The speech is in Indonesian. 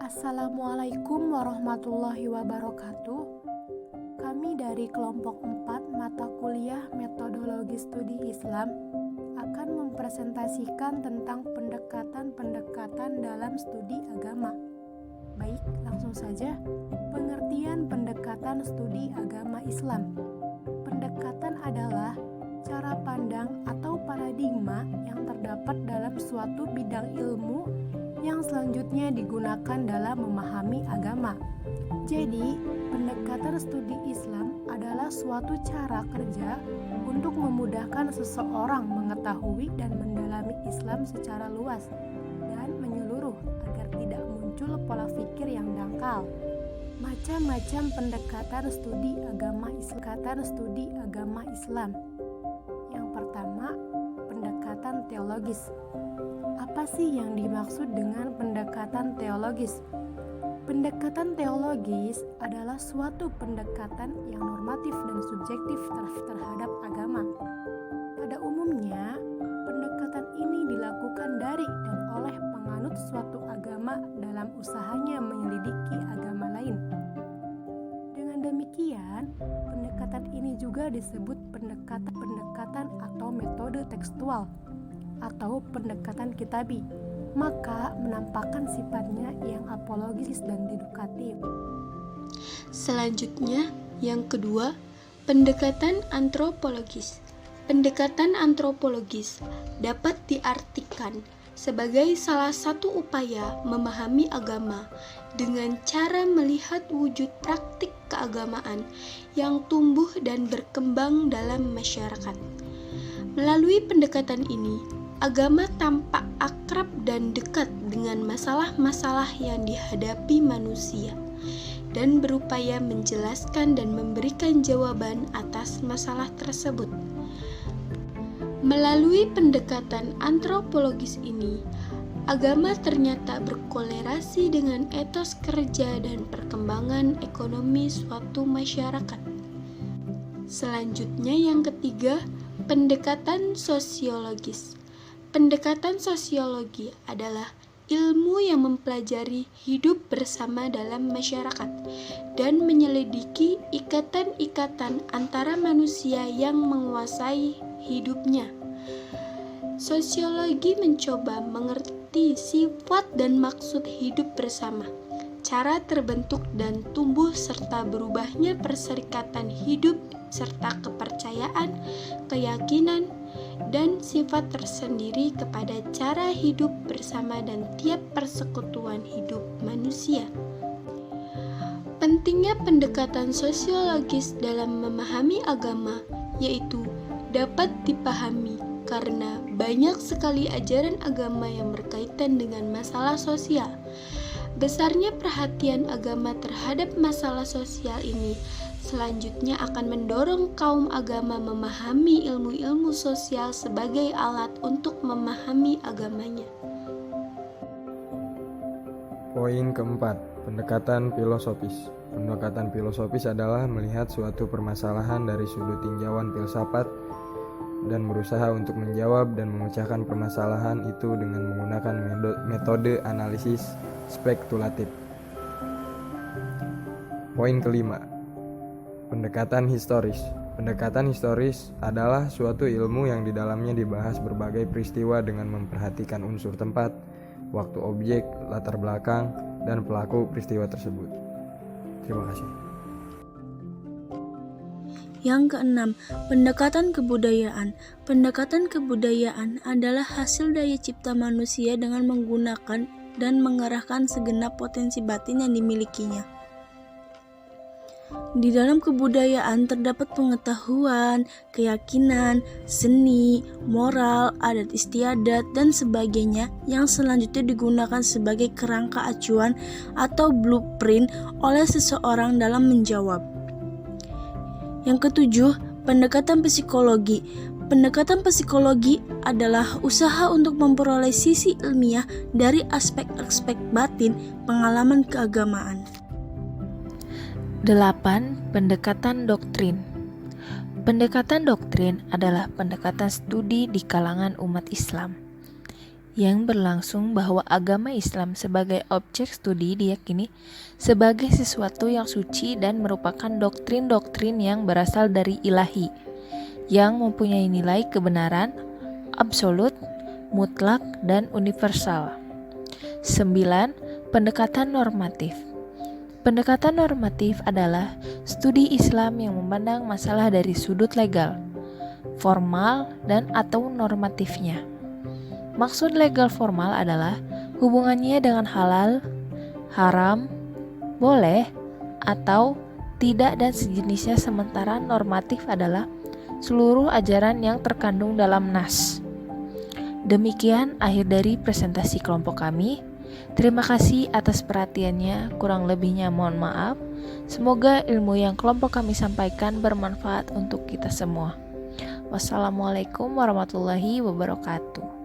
Assalamualaikum warahmatullahi wabarakatuh. Kami dari kelompok 4 mata kuliah Metodologi Studi Islam akan mempresentasikan tentang pendekatan-pendekatan dalam studi agama. Baik, langsung saja. Pengertian pendekatan studi agama Islam. Pendekatan adalah cara pandang atau paradigma yang terdapat dalam suatu bidang ilmu yang selanjutnya digunakan dalam memahami agama. Jadi, pendekatan studi Islam adalah suatu cara kerja untuk memudahkan seseorang mengetahui dan mendalami Islam secara luas dan menyeluruh agar tidak muncul pola pikir yang dangkal. Macam-macam pendekatan studi agama Islam. Yang pertama, pendekatan teologis. Apa sih yang dimaksud dengan pendekatan teologis? Pendekatan teologis adalah suatu pendekatan yang normatif dan subjektif terhadap agama. Pada umumnya, pendekatan ini dilakukan dari dan oleh penganut suatu agama dalam usahanya menyelidiki agama lain. Dengan demikian, pendekatan ini juga disebut pendekatan atau metode tekstual atau pendekatan kitabi, maka menampakkan sifatnya yang apologis dan dedukatif. Selanjutnya, yang kedua, pendekatan antropologis. Pendekatan antropologis dapat diartikan sebagai salah satu upaya memahami agama dengan cara melihat wujud praktik keagamaan yang tumbuh dan berkembang dalam masyarakat. Melalui pendekatan ini, agama tampak akrab dan dekat dengan masalah-masalah yang dihadapi manusia dan berupaya menjelaskan dan memberikan jawaban atas masalah tersebut. Melalui pendekatan antropologis ini, agama ternyata berkolerasi dengan etos kerja dan perkembangan ekonomi suatu masyarakat. Selanjutnya yang ketiga, pendekatan sosiologis. Pendekatan sosiologi adalah ilmu yang mempelajari hidup bersama dalam masyarakat dan menyelidiki ikatan-ikatan antara manusia yang menguasai hidupnya. Sosiologi mencoba mengerti sifat dan maksud hidup bersama, cara terbentuk dan tumbuh serta berubahnya perserikatan hidup serta kepercayaan, keyakinan, dan sifat tersendiri kepada cara hidup bersama dan tiap persekutuan hidup manusia. Pentingnya pendekatan sosiologis dalam memahami agama yaitu dapat dipahami karena banyak sekali ajaran agama yang berkaitan dengan masalah sosial. Besarnya perhatian agama terhadap masalah sosial ini selanjutnya akan mendorong kaum agama memahami ilmu-ilmu sosial sebagai alat untuk memahami agamanya. Poin keempat, pendekatan filosofis. Pendekatan filosofis adalah melihat suatu permasalahan dari sudut tinjauan filsafat dan berusaha untuk menjawab dan memecahkan permasalahan itu dengan menggunakan metode analisis spekulatif. Poin kelima, pendekatan historis. Pendekatan historis adalah suatu ilmu yang di dalamnya dibahas berbagai peristiwa dengan memperhatikan unsur tempat, waktu objek, latar belakang, dan pelaku peristiwa tersebut. Terima kasih. Yang keenam, pendekatan kebudayaan. Pendekatan kebudayaan adalah hasil daya cipta manusia dengan menggunakan dan mengerahkan segenap potensi batin yang dimilikinya. Di dalam kebudayaan terdapat pengetahuan, keyakinan, seni, moral, adat istiadat, dan sebagainya yang selanjutnya digunakan sebagai kerangka acuan atau blueprint oleh seseorang dalam menjawab. Yang ketujuh, pendekatan psikologi. Pendekatan psikologi adalah usaha untuk memperoleh sisi ilmiah dari aspek-aspek batin pengalaman keagamaan. 8. Pendekatan doktrin. Pendekatan doktrin adalah pendekatan studi di kalangan umat Islam yang berlangsung bahwa agama Islam sebagai objek studi diyakini sebagai sesuatu yang suci dan merupakan doktrin-doktrin yang berasal dari ilahi, yang mempunyai nilai kebenaran absolut, mutlak, dan universal. 9. Pendekatan normatif. Pendekatan normatif adalah studi Islam yang memandang masalah dari sudut legal, formal, dan atau normatifnya. Maksud legal formal adalah hubungannya dengan halal, haram, boleh, atau tidak dan sejenisnya, sementara normatif adalah seluruh ajaran yang terkandung dalam nas. Demikian akhir dari presentasi kelompok kami. Terima kasih atas perhatiannya, kurang lebihnya mohon maaf. Semoga ilmu yang kelompok kami sampaikan bermanfaat untuk kita semua. Wassalamualaikum warahmatullahi wabarakatuh.